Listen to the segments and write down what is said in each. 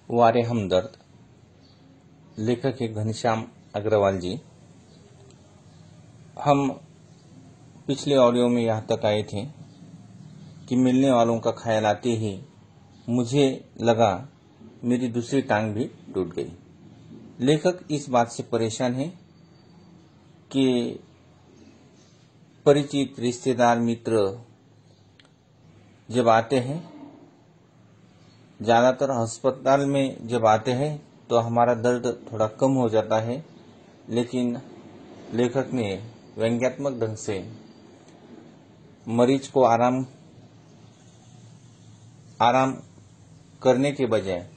वारे हमदर्द, लेखक है घनश्याम अग्रवाल जी। हम पिछले ऑडियो में यहाँ तक आए थे कि मिलने वालों का ख्याल आते ही मुझे लगा मेरी दूसरी टांग भी टूट गई। लेखक इस बात से परेशान है कि परिचित रिश्तेदार मित्र जब आते हैं, ज़्यादातर अस्पताल में जब आते हैं तो हमारा दर्द थोड़ा कम हो जाता है, लेकिन लेखक ने व्यंग्यात्मक ढंग से मरीज को आराम करने के बजाय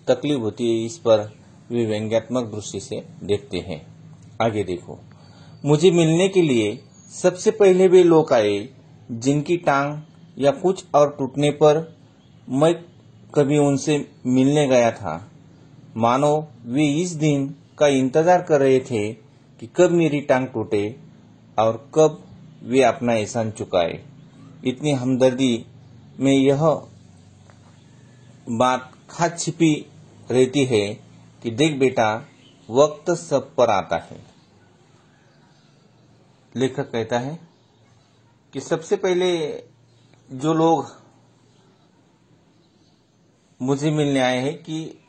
तकलीफ होती है, इस पर वे व्यंग्यात्मक दृष्टि से देखते हैं। आगे देखो। मुझे मिलने के लिए सबसे पहले वे लोग आए जिनकी टांग या कुछ और टूटने पर मैं कभी उनसे मिलने गया था। मानो वे इस दिन का इंतजार कर रहे थे कि कब मेरी टांग टूटे और कब वे अपना एहसान चुकाए। इतनी हमदर्दी में यह बात खास छिपी रहती है कि देख बेटा, वक्त सब पर आता है। लेखक कहता है कि सबसे पहले जो लोग मुझे मिलने आए हैं, कि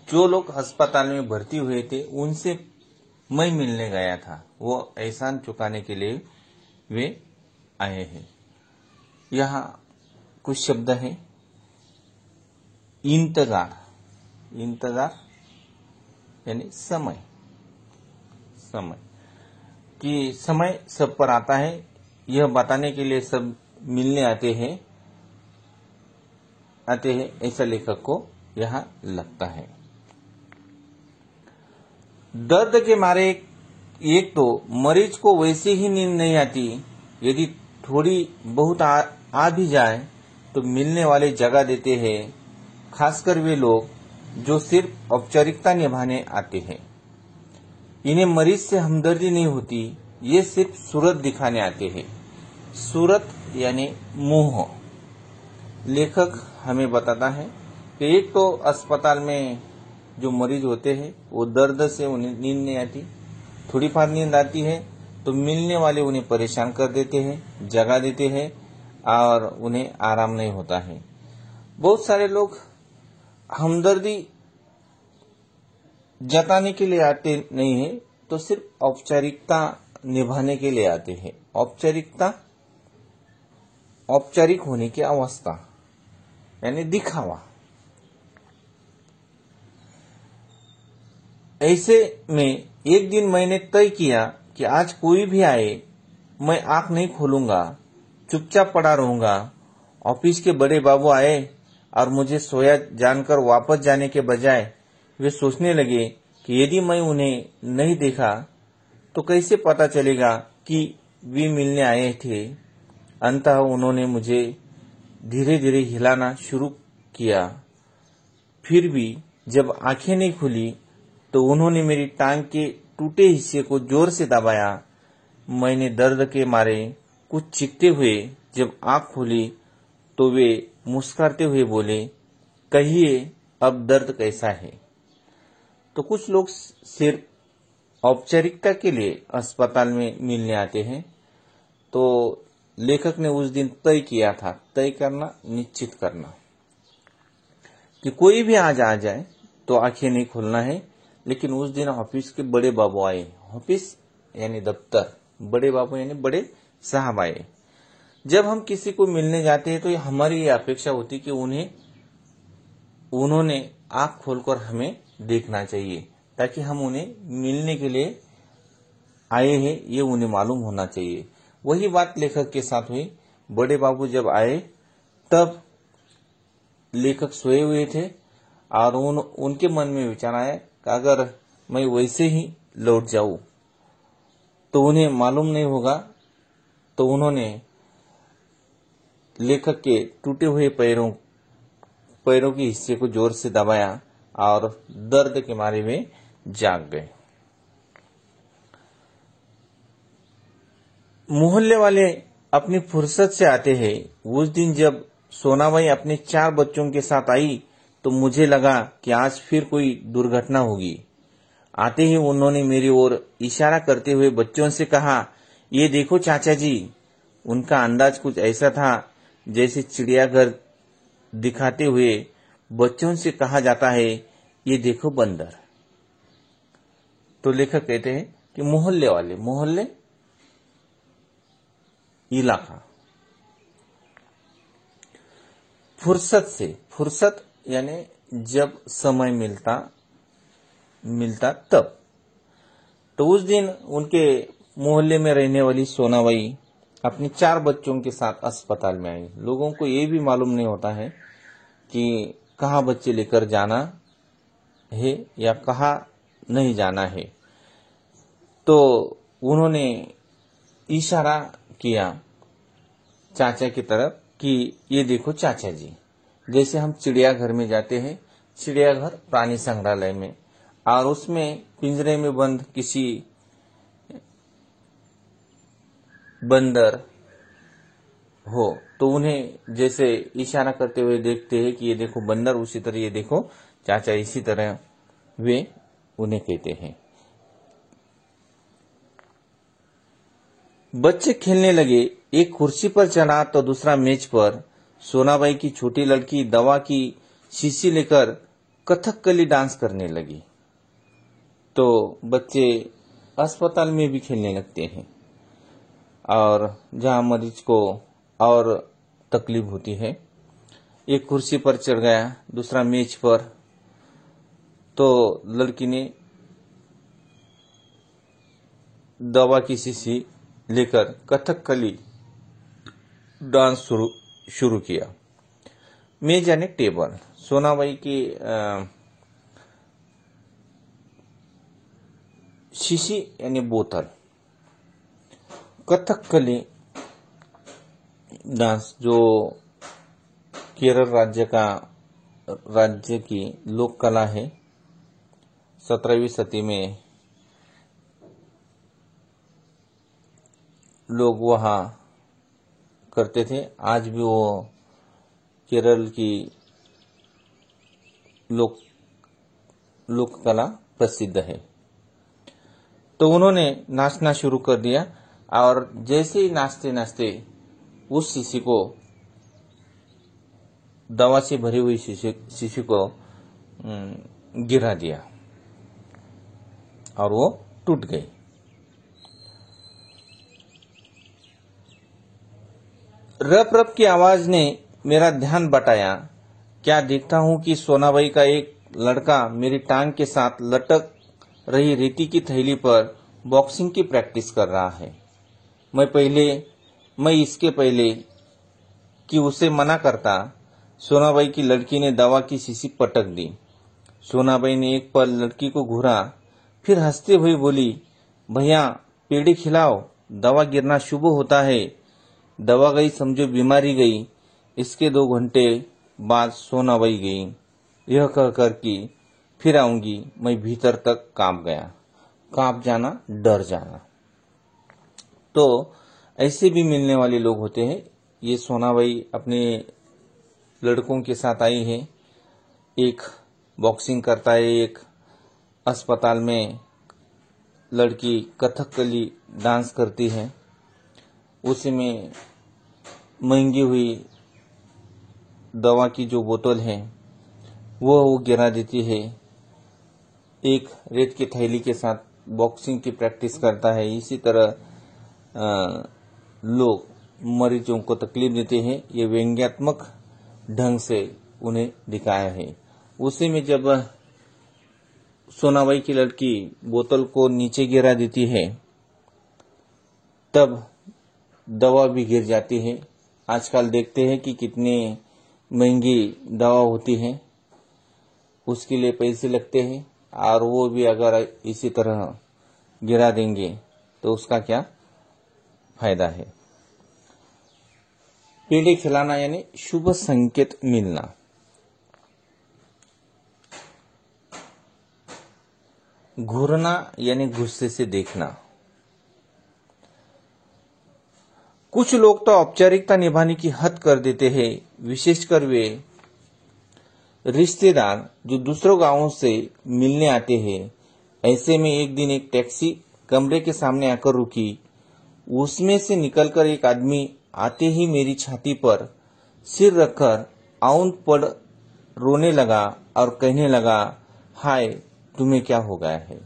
जो लोग अस्पताल में भर्ती हुए थे उनसे मैं मिलने गया था, वो एहसान चुकाने के लिए वे आए हैं। यहाँ कुछ शब्द हैं। इंतजार यानी समय कि समय सब पर आता है, यह बताने के लिए सब मिलने आते हैं, ऐसा लेखक को यहाँ लगता है। दर्द के मारे एक तो मरीज को वैसे ही नींद नहीं आती, यदि थोड़ी बहुत आ भी जाए तो मिलने वाले जगह देते हैं, खासकर वे लोग जो सिर्फ औपचारिकता निभाने आते हैं। इन्हें मरीज से हमदर्दी नहीं होती, ये सिर्फ सूरत दिखाने आते हैं। सूरत यानी मुंह। लेखक हमें बताता है कि एक तो अस्पताल में जो मरीज होते हैं वो दर्द से उन्हें नींद नहीं आती, थोड़ी फार नींद आती है तो मिलने वाले उन्हें परेशान कर देते हैं, जगा देते हैं और उन्हें आराम नहीं होता है। बहुत सारे लोग हमदर्दी जताने के लिए आते नहीं है, तो सिर्फ औपचारिकता निभाने के लिए आते हैं। औपचारिक होने की अवस्था यानी दिखावा। ऐसे में एक दिन मैंने तय किया कि आज कोई भी आए मैं आंख नहीं खोलूंगा, चुपचाप पड़ा रहूंगा। ऑफिस के बड़े बाबू आए और मुझे सोया जानकर वापस जाने के बजाय वे सोचने लगे कि यदि मैं उन्हें नहीं देखा तो कैसे पता चलेगा कि वे मिलने आए थे। अंततः उन्होंने मुझे धीरे धीरे हिलाना शुरू किया। फिर भी जब आंखें नहीं खुली तो उन्होंने मेरी टांग के टूटे हिस्से को जोर से दबाया। मैंने दर्द के मारे कुछ चीखते हुए जब आंख खोली तो वे मुस्कुराते हुए बोले, कहिए अब दर्द कैसा है। तो कुछ लोग सिर्फ औपचारिकता के लिए अस्पताल में मिलने आते हैं। तो लेखक ने उस दिन तय किया था, तय करना, निश्चित करना कि कोई भी आज आ जाए तो आंखें नहीं खोलना है। लेकिन उस दिन ऑफिस के बड़े बाबू आए। ऑफिस यानी दफ्तर, बड़े बाबू यानी बड़े साहब आए। जब हम किसी को मिलने जाते हैं तो हमारी ये अपेक्षा होती कि उन्होंने आंख खोलकर हमें देखना चाहिए, ताकि हम उन्हें मिलने के लिए आए हैं ये उन्हें मालूम होना चाहिए। वही बात लेखक के साथ हुई। बड़े बाबू जब आए तब लेखक सोए हुए थे और उनके मन में विचार आया कि अगर मैं वैसे ही लौट जाऊं तो उन्हें मालूम नहीं होगा। तो उन्होंने लेखक के टूटे हुए पैरों के हिस्से को जोर से दबाया और दर्द के मारे में जाग गए। मोहल्ले वाले अपनी फुर्सत से आते हैं। उस दिन जब सोनाबाई अपने 4 बच्चों के साथ आई तो मुझे लगा कि आज फिर कोई दुर्घटना होगी। आते ही उन्होंने मेरी ओर इशारा करते हुए बच्चों से कहा, ये देखो चाचा जी। उनका अंदाज कुछ ऐसा था जैसे चिड़ियाघर दिखाते हुए बच्चों से कहा जाता है, ये देखो बंदर। तो लेखक कहते हैं कि मोहल्ले वाले, मोहल्ले इलाका। फुर्सत यानी जब समय मिलता तब। तो उस दिन उनके मोहल्ले में रहने वाली सोनाबाई अपने 4 बच्चों के साथ अस्पताल में आई। लोगों को ये भी मालूम नहीं होता है कि कहाँ बच्चे लेकर जाना है या कहाँ नहीं जाना है। तो उन्होंने इशारा किया चाचा की तरफ कि ये देखो चाचा जी। जैसे हम चिड़ियाघर में जाते हैं, चिड़ियाघर प्राणी संग्रहालय में, और उसमें पिंजरे में बंद किसी बंदर हो तो उन्हें जैसे इशारा करते हुए देखते हैं कि ये देखो बंदर, उसी तरह ये देखो चाचा, इसी तरह वे उन्हें कहते हैं। बच्चे खेलने लगे। एक कुर्सी पर चढ़ा तो दूसरा मेज पर। सोनाबाई की छोटी लड़की दवा की शीशी लेकर कथकली डांस करने लगी। तो बच्चे अस्पताल में भी खेलने लगते हैं, और जहां मरीज को और तकलीफ होती है। एक कुर्सी पर चढ़ गया, दूसरा मेज पर। तो लड़की ने दवा की शीशी लेकर कथकली डांस शुरू किया। मेज यानी टेबल। सोनाबाई की शीशी यानी बोतल। कथकली डांस जो केरल राज्य की लोक कला है। 17वीं सदी में लोग वहां करते थे। आज भी वो केरल की लोक कला प्रसिद्ध है। तो उन्होंने नाचना शुरू कर दिया, और जैसे ही नाचते नाचते उस शीशी को, दवा से भरी हुई शीशी को गिरा दिया और वो टूट गई। रप रप की आवाज ने मेरा ध्यान बटाया। क्या देखता हूं कि सोनाबाई का एक लड़का मेरी टांग के साथ लटक रही रेती की थैली पर बॉक्सिंग की प्रैक्टिस कर रहा है। मैं इसके पहले कि उसे मना करता, सोनाबाई की लड़की ने दवा की शीशी पटक दी। सोनाबाई ने एक पल लड़की को घूरा, फिर हंसते हुए बोली, भैया पेड़ी खिलाओ, दवा गिरना शुभ होता है। दवा गई समझो बीमारी गई। इसके 2 घंटे बाद सोनाबाई गई, यह कहकर कि फिर आऊंगी। मैं भीतर तक कांप गया। कांप जाना, डर जाना। तो ऐसे भी मिलने वाले लोग होते हैं। ये सोनाबाई अपने लड़कों के साथ आई है। एक बॉक्सिंग करता है, एक अस्पताल में लड़की कथकली डांस करती है। उसी में महंगी हुई दवा की जो बोतल है वो गिरा देती है। एक रेत की थैली के साथ बॉक्सिंग की प्रैक्टिस करता है। इसी तरह लोग मरीजों को तकलीफ देते हैं। ये व्यंग्यात्मक ढंग से उन्हें दिखाया है। उसी में जब सोनाबाई की लड़की बोतल को नीचे गिरा देती है, तब दवा भी गिर जाती है। आजकल देखते हैं कि कितनी महंगी दवा होती है, उसके लिए पैसे लगते हैं, और वो भी अगर इसी तरह गिरा देंगे तो उसका क्या फायदा है। पेड़ी खिलाना यानी शुभ संकेत मिलना। घूरना यानी गुस्से से देखना। कुछ लोग तो औपचारिकता निभाने की हद कर देते हैं, विशेषकर वे रिश्तेदार जो दूसरों गांवों से मिलने आते हैं। ऐसे में एक दिन एक टैक्सी कमरे के सामने आकर रुकी। उसमें से निकलकर एक आदमी आते ही मेरी छाती पर सिर रखकर औंध पड़ रोने लगा और कहने लगा, हाय, तुम्हें क्या हो गया है।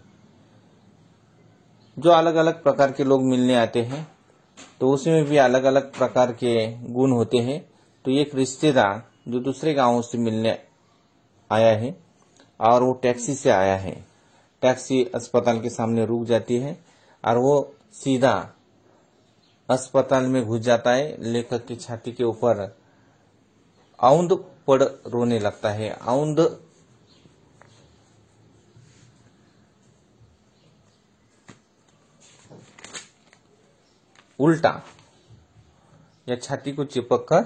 जो अलग अलग प्रकार के लोग मिलने आते हैं तो उसमें भी अलग अलग प्रकार के गुण होते हैं। तो एक रिश्तेदार जो दूसरे गांवों से मिलने आया है और वो टैक्सी से आया है। टैक्सी अस्पताल के सामने रुक जाती है और वो सीधा अस्पताल में घुस जाता है। लेखक की छाती के ऊपर औंध पड़ रोने लगता है। औंध उल्टा या छाती को चिपक कर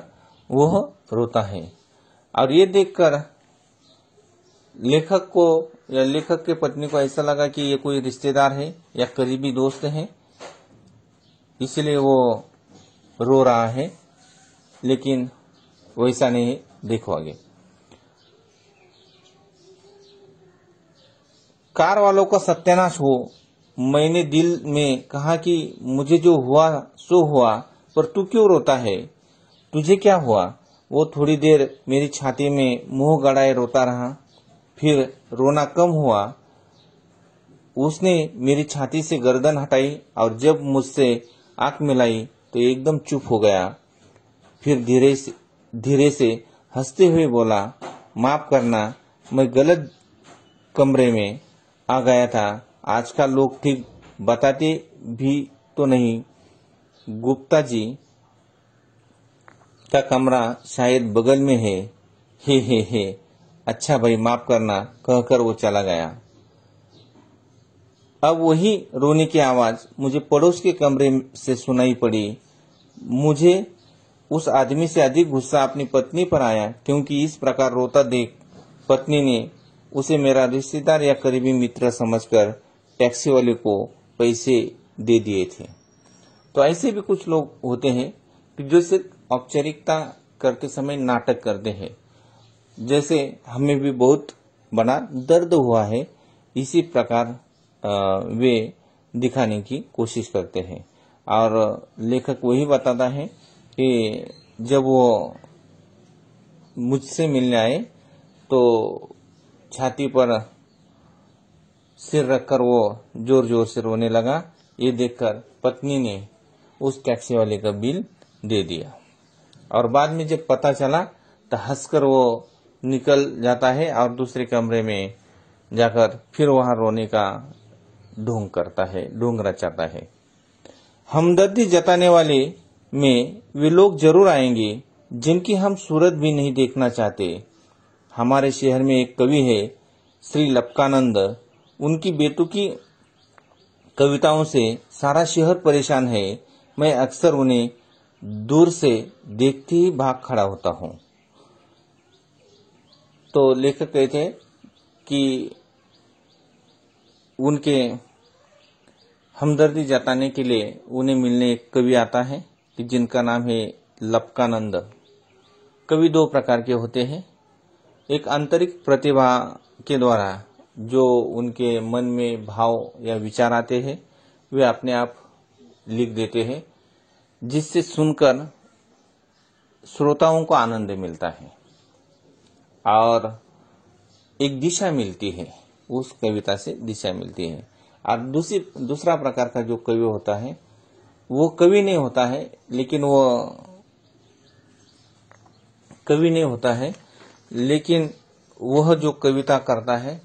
वह रोता है। और ये देखकर लेखक को या लेखक के पत्नी को ऐसा लगा कि ये कोई रिश्तेदार है या करीबी दोस्त है, इसलिए वो रो रहा है। लेकिन वैसा नहीं, देखो आगे। कार वालों का सत्यानाश हो। मैंने दिल में कहा कि मुझे जो हुआ सो हुआ, पर तू क्यों रोता है? तुझे क्या हुआ? वो थोड़ी देर मेरी छाती में मुंह गड़ाए रोता रहा। फिर रोना कम हुआ। उसने मेरी छाती से गर्दन हटाई और जब मुझसे आंख मिलाई तो एकदम चुप हो गया। फिर धीरे से हंसते हुए बोला, माफ करना, मैं गलत कमरे में आ गया था। आजकल लोग ठीक बताते भी तो नहीं। गुप्ता जी का कमरा शायद बगल में है। हे। अच्छा भाई, माफ करना, कहकर वो चला गया। अब वही रोने की आवाज मुझे पड़ोस के कमरे से सुनाई पड़ी। मुझे उस आदमी से अधिक गुस्सा अपनी पत्नी पर आया, क्योंकि इस प्रकार रोता देख पत्नी ने उसे मेरा रिश्तेदार या करीबी मित्र समझकर टैक्सी वाले को पैसे दे दिए थे। तो ऐसे भी कुछ लोग होते हैं कि जो सिर्फ औपचारिकता करते समय नाटक करते हैं। जैसे हमें भी बहुत बड़ा दर्द हुआ है, इसी प्रकार वे दिखाने की कोशिश करते हैं। और लेखक वही बताता है कि जब वो मुझसे मिलने आए तो छाती पर सिर रखकर वो जोर जोर से रोने लगा। ये देखकर पत्नी ने उस टैक्सी वाले का बिल दे दिया। और बाद में जब पता चला तो हंसकर वो निकल जाता है और दूसरे कमरे में जाकर फिर वहां रोने का ढोंग रचाता है। हमदर्दी जताने वाले में वे लोग जरूर आएंगे जिनकी हम सूरत भी नहीं देखना चाहते। हमारे शहर में एक कवि है, श्री लपकानंद। उनकी बेतुकी कविताओं से सारा शहर परेशान है। मैं अक्सर उन्हें दूर से देखते ही भाग खड़ा होता हूं। तो लेखक कहते हैं कि उनके हमदर्दी जताने के लिए उन्हें मिलने एक कवि आता है कि जिनका नाम है लपकानंद। कवि दो प्रकार के होते हैं। एक आंतरिक प्रतिभा के द्वारा जो उनके मन में भाव या विचार आते हैं वे अपने आप लिख देते हैं, जिससे सुनकर श्रोताओं को आनंद मिलता है और एक दिशा मिलती है। उस कविता से दिशा मिलती है। और दूसरा प्रकार का जो कवि होता है वो कवि नहीं होता है, लेकिन वो कवि नहीं होता है, लेकिन वह जो कविता करता है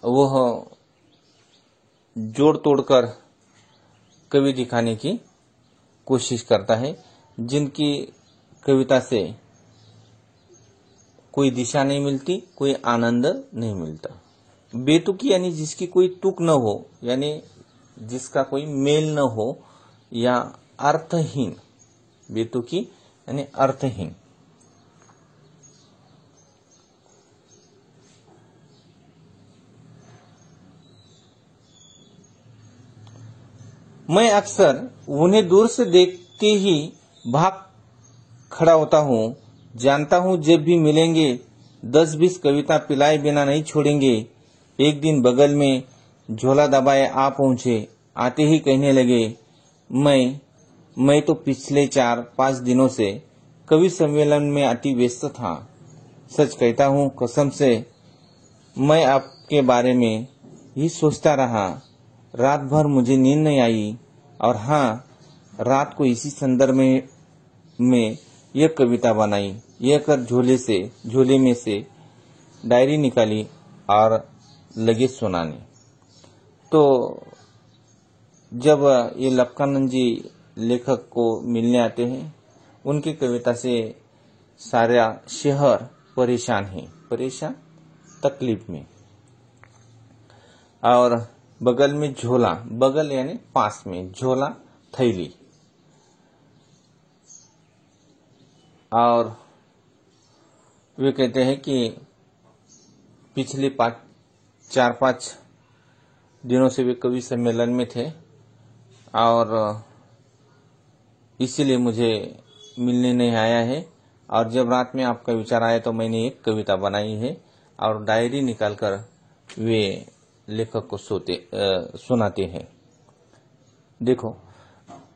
वह जोड़ तोड़कर कवि दिखाने की कोशिश करता है, जिनकी कविता से कोई दिशा नहीं मिलती, कोई आनंद नहीं मिलता। बेतुकी यानी जिसकी कोई तुक न हो, यानी जिसका कोई मेल न हो, या अर्थहीन। बेतुकी यानी अर्थहीन। मैं अक्सर उन्हें दूर से देखते ही भाग खड़ा होता हूँ। जानता हूँ जब भी मिलेंगे 10-20 कविता पिलाए बिना नहीं छोड़ेंगे। एक दिन बगल में झोला दबाए आ पहुंचे। आते ही कहने लगे, मैं तो पिछले 4-5 दिनों से कवि सम्मेलन में अति व्यस्त था। सच कहता हूँ, कसम से मैं आपके बारे में ही सोचता रहा। रात भर मुझे नींद नहीं आई। और हाँ, रात को इसी संदर्भ में यह कविता बनाई। यह कर झोले में से डायरी निकाली और लगे सुनाने। तो जब ये लक्कानंद जी लेखक को मिलने आते हैं, उनकी कविता से सारा शहर परेशान है, तकलीफ में। और बगल में झोला, बगल यानी पास में, झोला थैली। और वे कहते हैं कि पिछले 4-5 दिनों से वे कवि सम्मेलन में थे और इसीलिए मुझे मिलने नहीं आया है। और जब रात में आपका विचार आया तो मैंने एक कविता बनाई है और डायरी निकालकर वे लेखक को सुनाते हैं। देखो,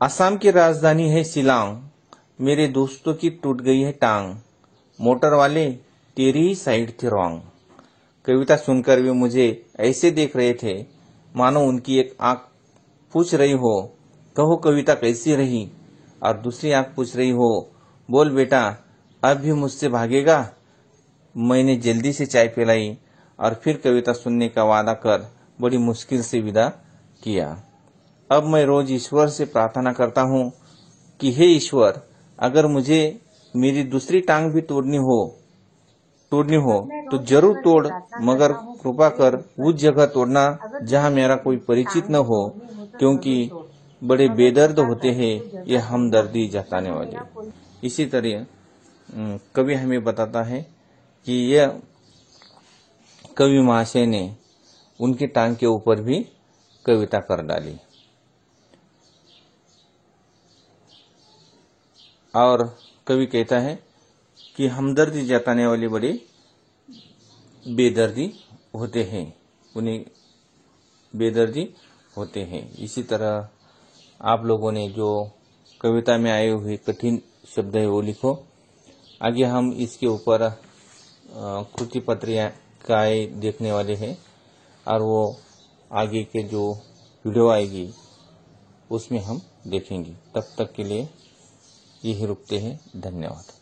असम की राजधानी है शिलांग। मेरे दोस्तों की टूट गई है टांग। मोटर वाले तेरी ही साइड थे रॉन्ग। कविता सुनकर वे मुझे ऐसे देख रहे थे मानो उनकी एक आंख पूछ रही हो, कहो कविता कैसी रही। और दूसरी आंख पूछ रही हो, बोल बेटा अब भी मुझसे भागेगा। मैंने जल्दी से चाय पिलाई और फिर कविता सुनने का वादा कर बड़ी मुश्किल से विदा किया। अब मैं रोज ईश्वर से प्रार्थना करता हूँ कि हे ईश्वर, अगर मुझे मेरी दूसरी टांग भी तोड़नी हो तो जरूर तोड़, मगर कृपा कर उस जगह तोड़ना जहाँ मेरा कोई परिचित न हो, क्योंकि बड़े बेदर्द होते हैं ये हमदर्दी जताने वाले। इसी तरह कवि हमें बताता है कि यह कवि महाशय ने उनकी टांग के ऊपर भी कविता कर डाली। और कवि कहता है कि हमदर्दी जताने वाले बड़े बेदर्दी होते हैं, उन्हें बेदर्दी होते हैं। इसी तरह आप लोगों ने जो कविता में आए हुए कठिन शब्द है वो लिखो। आगे हम इसके ऊपर कृति पत्रिकाएं देखने वाले हैं और वो आगे के जो वीडियो आएगी उसमें हम देखेंगे। तब तक के लिए यही रुकते हैं। धन्यवाद।